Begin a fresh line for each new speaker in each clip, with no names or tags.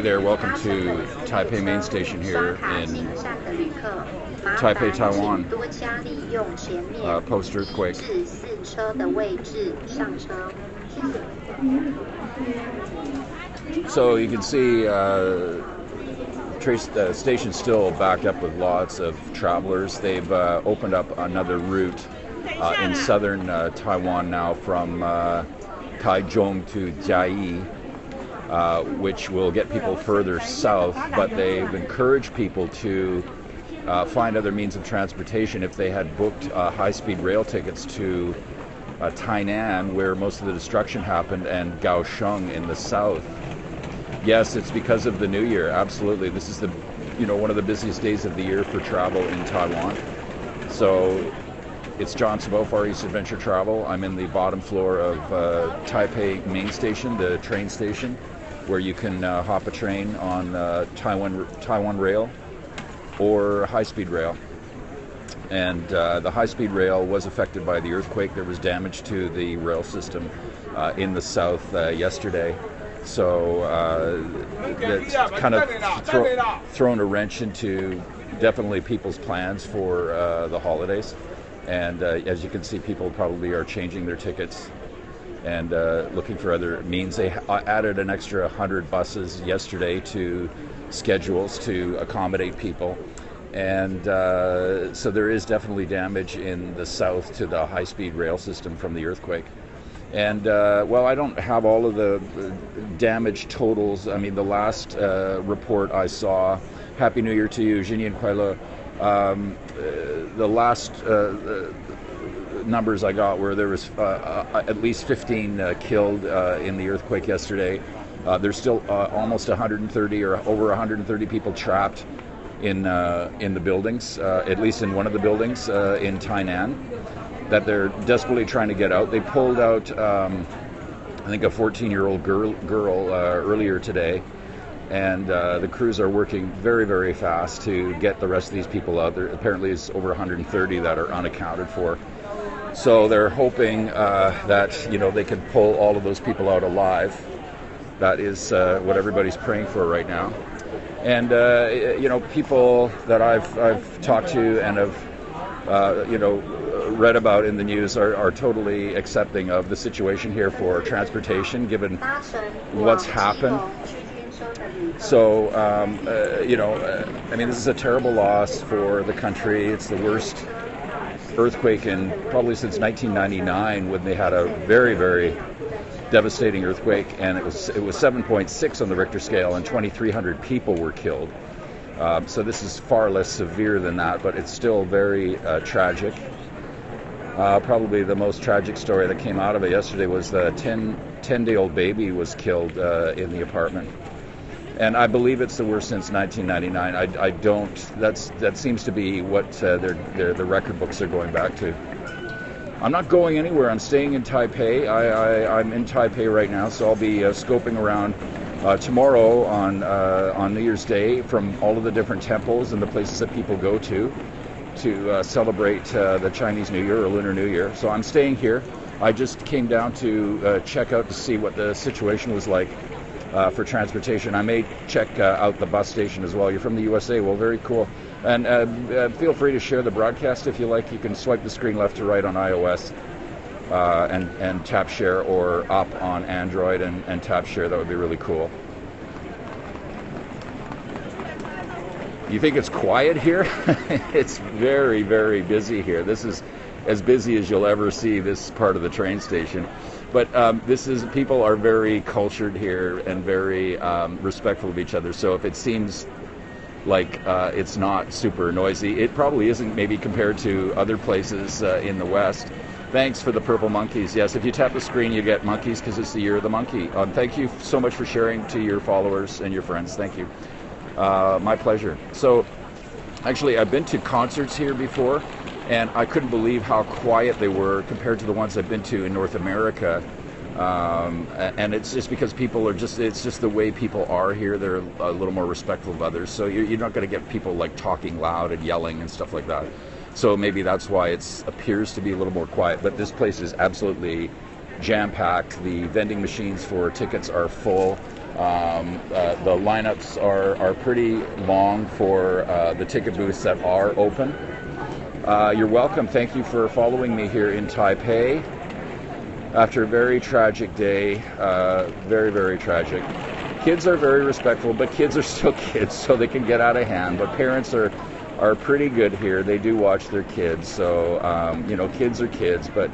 there, welcome to Taipei Main Station here in Taipei, Taiwan. Post-earthquake. So you can see the station's still backed up with lots of travelers. They've opened up another route in southern Taiwan now from Taichung to Jiayi, which will get people further south, but they've encouraged people to find other means of transportation if they had booked high-speed rail tickets to Tainan, where most of the destruction happened, and Kaohsiung in the south. Yes, it's because of the New Year. Absolutely, this is one of the busiest days of the year for travel in Taiwan. So it's John Sabo, FarEastAdvTravl. I'm in the bottom floor of Taipei Main Station, the train station, where you can hop a train on Taiwan Rail or high-speed rail. And the high-speed rail was affected by the earthquake. There was damage to the rail system in the south yesterday. So that's kind of thrown a wrench into definitely people's plans for the holidays. And as you can see, people probably are changing their tickets and looking for other means. They added an extra 100 buses yesterday to schedules to accommodate people. And so there is definitely damage in the south to the high-speed rail system from the earthquake. And, well, I don't have all of the damage totals. I mean, the last report I saw, Happy New Year to you, Jinyan Kuai Le, the last numbers I got were there was at least 15 killed in the earthquake yesterday. There's still almost 130 or over 130 people trapped in the buildings, at least in one of the buildings in Tainan, that they're desperately trying to get out. They pulled out, I think, a 14-year-old girl earlier today, and the crews are working very, very fast to get the rest of these people out. There apparently is over 130 that are unaccounted for. So they're hoping that they can pull all of those people out alive. That is what everybody's praying for right now. And people that I've talked to and have read about in the news are totally accepting of the situation here for transportation, given what's happened. So, I mean, this is a terrible loss for the country. It's the worst earthquake in probably since 1999, when they had a very, very devastating earthquake, and it was 7.6 on the Richter scale, and 2,300 people were killed. So this is far less severe than that, but it's still very tragic. Probably the most tragic story that came out of it yesterday was the 10-day-old baby was killed in the apartment. And I believe it's the worst since 1999. I don't. That seems to be what the record books are going back to. I'm not going anywhere. I'm staying in Taipei. I'm in Taipei right now, so I'll be scoping around tomorrow on New Year's Day from all of the different temples and the places that people go to celebrate the Chinese New Year or Lunar New Year. So I'm staying here. I just came down to check out to see what the situation was like for transportation. I may check out the bus station as well. You're from the USA. Well, very cool. And feel free to share the broadcast if you like. You can swipe the screen left to right on iOS and tap share, or up on Android and tap share. That would be really cool. You think it's quiet here? It's very, very busy here. This is as busy as you'll ever see this part of the train station. But people are very cultured here and very respectful of each other. So if it seems like it's not super noisy, it probably isn't, maybe compared to other places in the West. Thanks for the purple monkeys. Yes, if you tap the screen, you get monkeys because it's the year of the monkey. Thank you so much for sharing to your followers and your friends. Thank you. My pleasure. So actually, I've been to concerts here before, and I couldn't believe how quiet they were compared to the ones I've been to in North America. And it's just because people are it's just the way people are here. They're a little more respectful of others. So you're not going to get people like talking loud and yelling and stuff like that. So maybe that's why it appears to be a little more quiet. But this place is absolutely jam-packed. The vending machines for tickets are full. The lineups are pretty long for the ticket booths that are open. You're welcome. Thank you for following me here in Taipei after a very tragic day. Very, very tragic. Kids are very respectful, but kids are still kids, so they can get out of hand. But parents are pretty good here. They do watch their kids. So, kids are kids, but,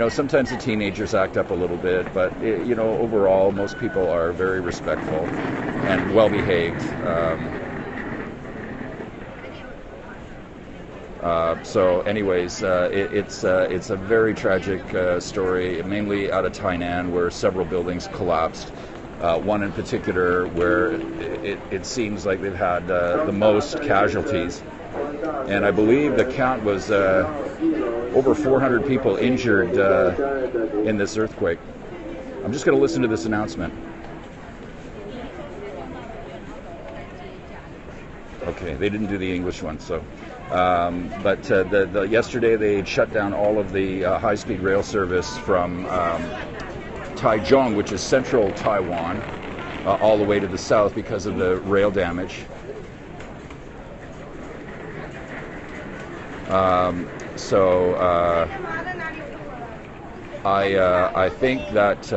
sometimes the teenagers act up a little bit. But, overall, most people are very respectful and well-behaved. So anyways, it's a very tragic story, mainly out of Tainan, where several buildings collapsed. One in particular where it seems like they've had the most casualties. And I believe the count was over 400 people injured in this earthquake. I'm just going to listen to this announcement. Okay, they didn't do the English one, so. But yesterday they shut down all of the high-speed rail service from Taichung, which is central Taiwan, all the way to the south because of the rail damage. I think that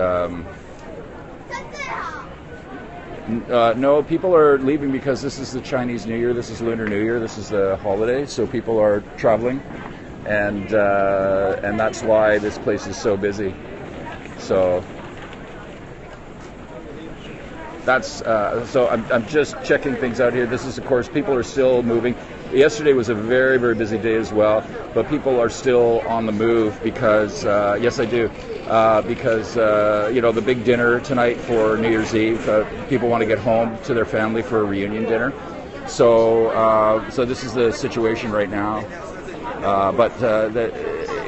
no, people are leaving because this is the Chinese New Year, this is Lunar New Year, this is the holiday, so people are traveling, and that's why this place is so busy. So that's so I'm just checking things out here. This is, of course, people are still moving. Yesterday was a very, very busy day as well, but people are still on the move because yes, I do. Because the big dinner tonight for New Year's Eve, people want to get home to their family for a reunion dinner. So this is the situation right now. But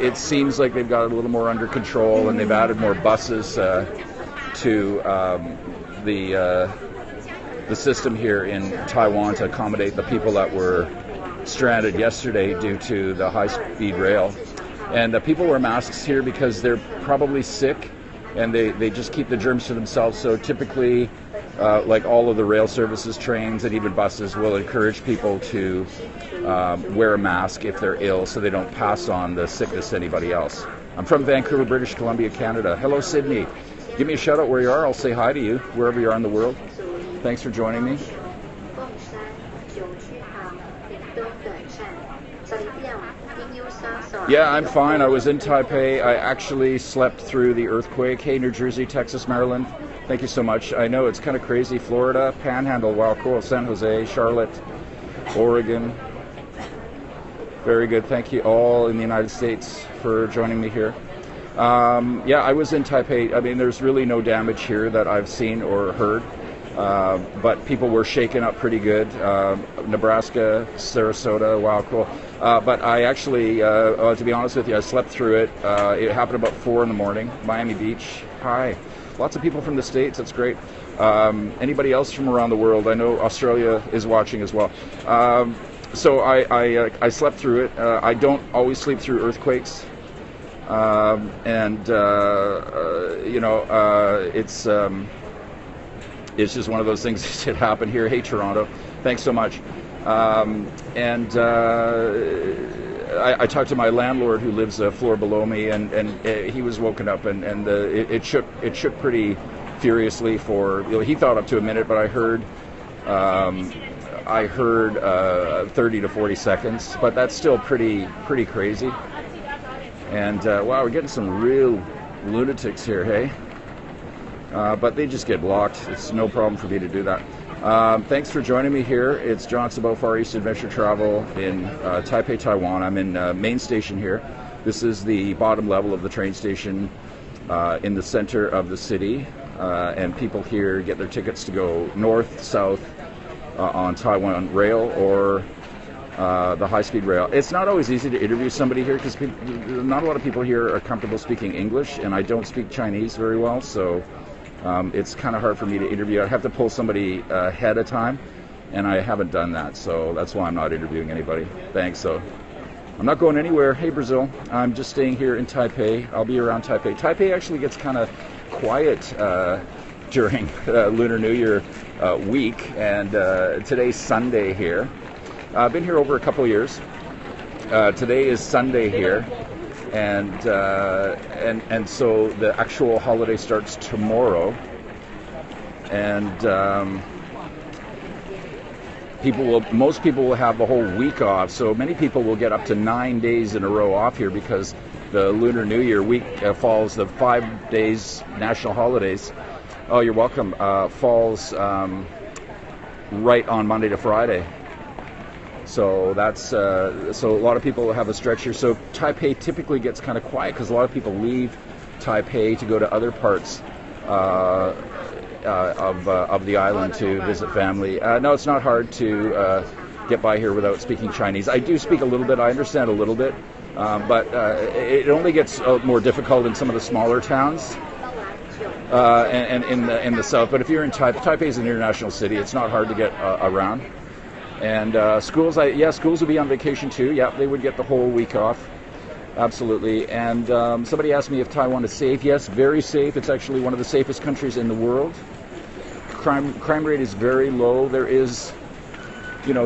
it seems like they've got it a little more under control, and they've added more buses to the system here in Taiwan to accommodate the people that were stranded yesterday due to the high-speed rail. And people wear masks here because they're probably sick, and they just keep the germs to themselves. So typically, like all of the rail services, trains, and even buses will encourage people to wear a mask if they're ill so they don't pass on the sickness to anybody else. I'm from Vancouver, British Columbia, Canada. Hello, Sydney. Give me a shout out where you are. I'll say hi to you wherever you are in the world. Thanks for joining me. Yeah, I'm fine. I was in Taipei. I actually slept through the earthquake. Hey, New Jersey, Texas, Maryland. Thank you so much. I know it's kind of crazy. Florida, Panhandle, wow, cool. San Jose, Charlotte, Oregon. Very good. Thank you all in the United States for joining me here. Yeah, I was in Taipei. I mean, there's really no damage here that I've seen or heard. But people were shaken up pretty good. Nebraska, Sarasota, wow, cool. But I actually, to be honest with you, I slept through it. It happened about 4 in the morning. Miami Beach, hi. Lots of people from the States, that's great. Anybody else from around the world? I know Australia is watching as well. So I slept through it. I don't always sleep through earthquakes. It's just one of those things that happen here. Hey, Toronto, thanks so much. I talked to my landlord who lives a floor below me, and he was woken up, and it shook pretty furiously for, he thought up to a minute, but I heard 30 to 40 seconds, but that's still pretty crazy. And wow, we're getting some real lunatics here, hey? But they just get blocked. It's no problem for me to do that. Thanks for joining me here. It's John Sabot, FarEastAdvTravl in Taipei, Taiwan. I'm in main station here. This is the bottom level of the train station in the center of the city. And people here get their tickets to go north, south on Taiwan Rail or the high-speed rail. It's not always easy to interview somebody here because not a lot of people here are comfortable speaking English, and I don't speak Chinese very well, so it's kind of hard for me to interview. I have to pull somebody ahead of time, and I haven't done that, so that's why I'm not interviewing anybody. Thanks. So I'm not going anywhere. Hey, Brazil. I'm just staying here in Taipei. I'll be around Taipei. Taipei actually gets kind of quiet during Lunar New Year week, and today's Sunday here. I've been here over a couple of years. Today is Sunday here, and so the actual holiday starts tomorrow, and most people will have the whole week off. So many people will get up to 9 days in a row off here because the Lunar New Year week falls, the 5 days national holidays. Oh, you're welcome. Falls right on Monday to Friday. So that's so a lot of people have a stretch here. So Taipei typically gets kind of quiet because a lot of people leave Taipei to go to other parts of the island to visit family. No, it's not hard to get by here without speaking Chinese. I do speak a little bit. I understand a little bit, but it only gets more difficult in some of the smaller towns and in the south. But if you're in Taipei is an international city. It's not hard to get around. And schools will be on vacation too. Yeah, they would get the whole week off. Absolutely. And somebody asked me if Taiwan is safe. Yes, very safe. It's actually one of the safest countries in the world. Crime rate is very low. There is,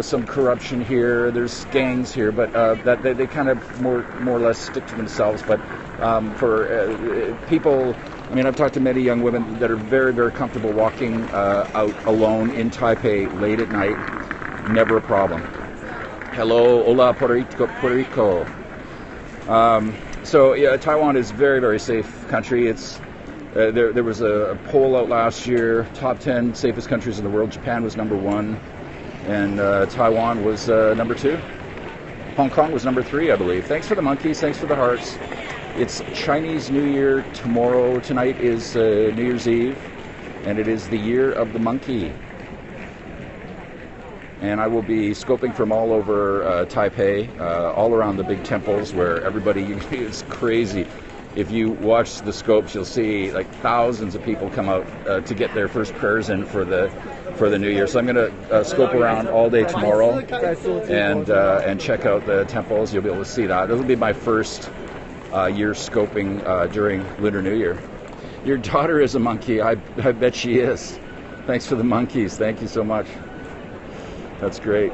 some corruption here. There's gangs here, but that they kind of more or less stick to themselves. But for people, I've talked to many young women that are very, very comfortable walking out alone in Taipei late at night. Never a problem. Hello, hola, Puerto Rico. So yeah, Taiwan is a very, very safe country. It's there was a poll out last year, top 10 safest countries in the world. Japan was number 1, and Taiwan was number 2. Hong Kong was number 3, I believe. Thanks for the monkeys. Thanks for the hearts. It's Chinese New Year tomorrow. Tonight is New Year's Eve, and it is the year of the monkey. And I will be scoping from all over Taipei, all around the big temples where everybody, it's crazy. If you watch the scopes, you'll see like thousands of people come out to get their first prayers in for the New Year. So I'm going to scope around all day tomorrow and check out the temples. You'll be able to see that. This will be my first year scoping during Lunar New Year. Your daughter is a monkey. I bet she is. Thanks for the monkeys. Thank you so much. That's great.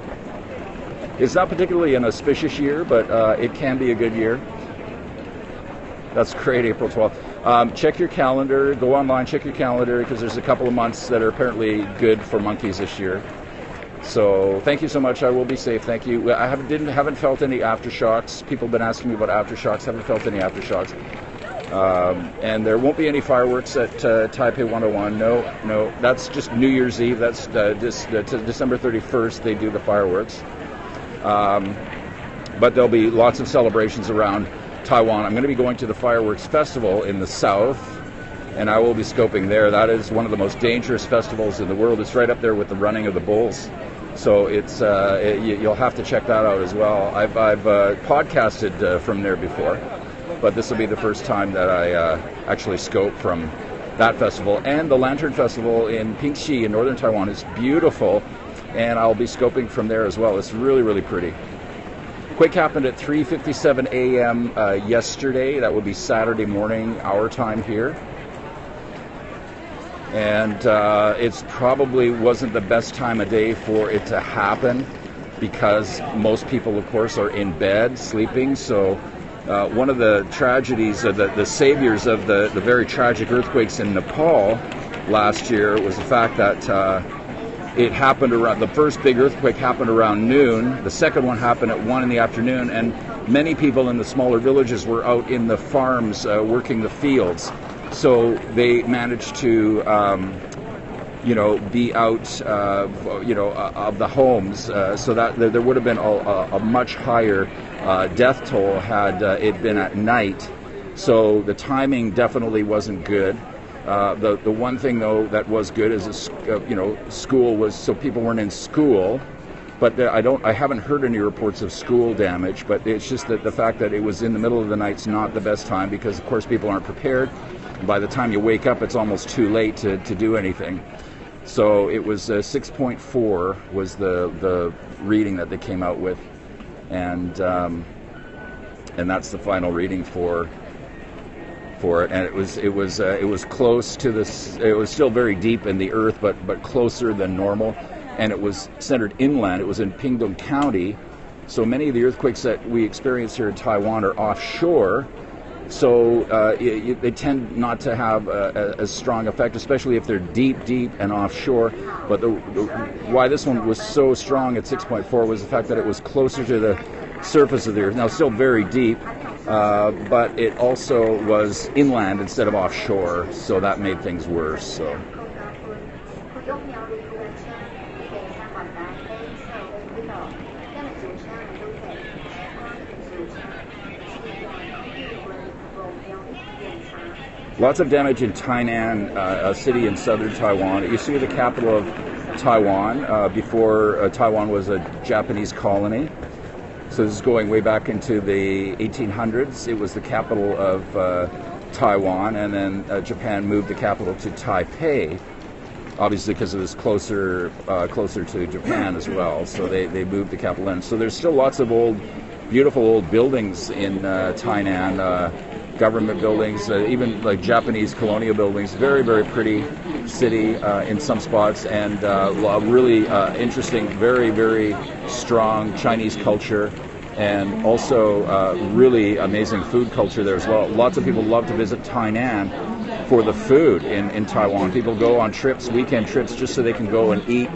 It's not particularly an auspicious year, but it can be a good year. That's great, April 12th. Check your calendar. Go online, check your calendar, because there's a couple of months that are apparently good for monkeys this year. So thank you so much. I will be safe. Thank you. I haven't felt any aftershocks. People have been asking me about aftershocks. Haven't felt any aftershocks. And there won't be any fireworks at Taipei 101. No, that's just New Year's Eve. That's December 31st. They do the fireworks. But there'll be lots of celebrations around Taiwan. I'm going to be going to the fireworks festival in the south, and I will be scoping there. That is one of the most dangerous festivals in the world. It's right up there with the running of the bulls. So it's you'll have to check that out as well. I've podcasted from there before. But this will be the first time that I actually scope from that festival. And the Lantern Festival in Pingxi in northern Taiwan is beautiful, and I'll be scoping from there as well. It's really, really pretty. Quake happened at 3:57 a.m. Yesterday. That would be Saturday morning, our time here. And it's probably wasn't the best time of day for it to happen because most people, of course, are in bed sleeping. So one of the tragedies, the saviors of the very tragic earthquakes in Nepal last year was the fact that it happened around, the first big earthquake happened around noon, the second one happened at 1 in the afternoon, and many people in the smaller villages were out in the farms working the fields. So they managed to be out of the homes, so that there would have been a much higher death toll had it been at night. So the timing definitely wasn't good. The one thing though that was good is school was, so people weren't in school, but I haven't heard any reports of school damage. But it's just that the fact that it was in the middle of the night's not the best time because of course people aren't prepared. And by the time you wake up, it's almost too late to do anything. So it was 6.4 was the reading that they came out with, and that's the final reading for for it, and it was close to this. It was still very deep in the earth, but closer than normal, and it was centered inland. It was in Pingtung County, so many of the earthquakes that we experience here in Taiwan are offshore. So they tend not to have a strong effect, especially if they're deep and offshore. But why this one was so strong at 6.4 was the fact that it was closer to the surface of the earth. Now, still very deep, but it also was inland instead of offshore, so that made things worse. So. Lots of damage in Tainan, a city in southern Taiwan. You see the capital of Taiwan before Taiwan was a Japanese colony. So this is going way back into the 1800s. It was the capital of Taiwan, and then Japan moved the capital to Taipei, obviously because it was closer to Japan as well. So they moved the capital in. So there's still lots of beautiful old buildings in Tainan. Government buildings, even like Japanese colonial buildings. Very, very pretty city in some spots, and really interesting, very, very strong Chinese culture, and also really amazing food culture there as well. Lots of people love to visit Tainan for the food in Taiwan. People go on trips, weekend trips, just so they can go and eat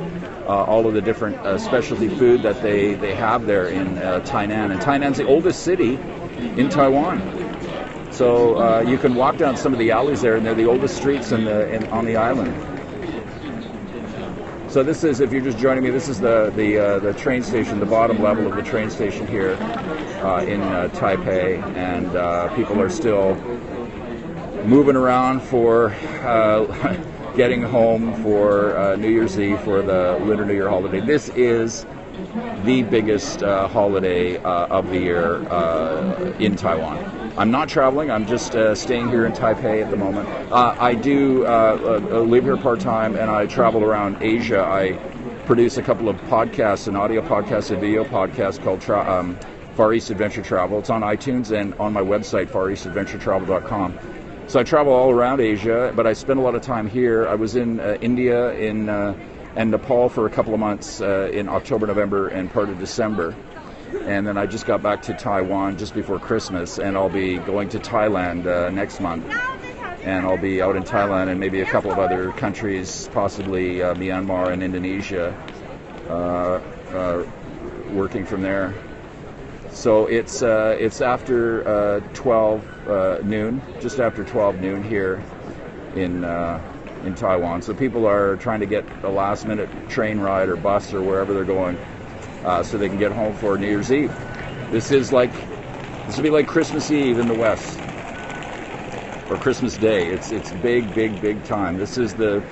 all of the different specialty food that they have there in Tainan. And Tainan's the oldest city in Taiwan. So you can walk down some of the alleys there, and they're the oldest streets on the island. So this is, if you're just joining me, this is the train station, the bottom level of the train station here in Taipei, and people are still moving around for getting home for New Year's Eve, for the Lunar New Year holiday. This is the biggest holiday of the year in Taiwan. I'm not traveling. I'm just staying here in Taipei at the moment. I do live here part-time, and I travel around Asia. I produce a couple of podcasts, an audio podcast, a video podcast called FarEastAdvTravl. It's on iTunes and on my website, FarEastAdvTravl.com. So I travel all around Asia, but I spend a lot of time here. I was in India and Nepal for a couple of months in October, November, and part of December. And then I just got back to Taiwan just before Christmas, and I'll be going to Thailand next month. And I'll be out in Thailand and maybe a couple of other countries, possibly Myanmar and Indonesia, working from there. So it's after 12 noon, just after 12 noon here in Taiwan. So people are trying to get a last-minute train ride or bus or wherever they're going, so they can get home for New Year's Eve. This will be like Christmas Eve in the West, or Christmas Day. It's big time. This is the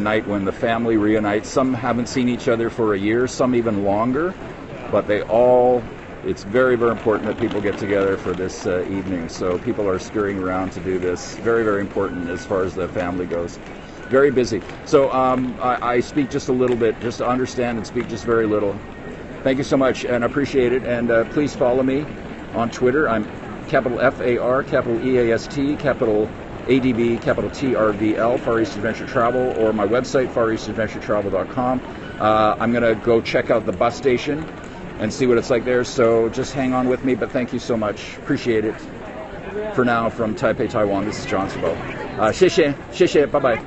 night when the family reunites. Some haven't seen each other for a year, some even longer, but it's very, very important that people get together for this evening. So people are scurrying around to do this. Very, very important as far as the family goes. Very busy. So I speak just a little bit, just to understand, and speak just very little. Thank you so much, and I appreciate it. And please follow me on Twitter. I'm capital FAR, capital EAST, capital ADV, capital TRVL, Far East Adventure Travel, or my website, FarEastAdvTravl.com. I'm going to go check out the bus station and see what it's like there. So just hang on with me, but thank you so much. Appreciate it. For now, from Taipei, Taiwan, this is John Sabo. 谢谢， bye-bye.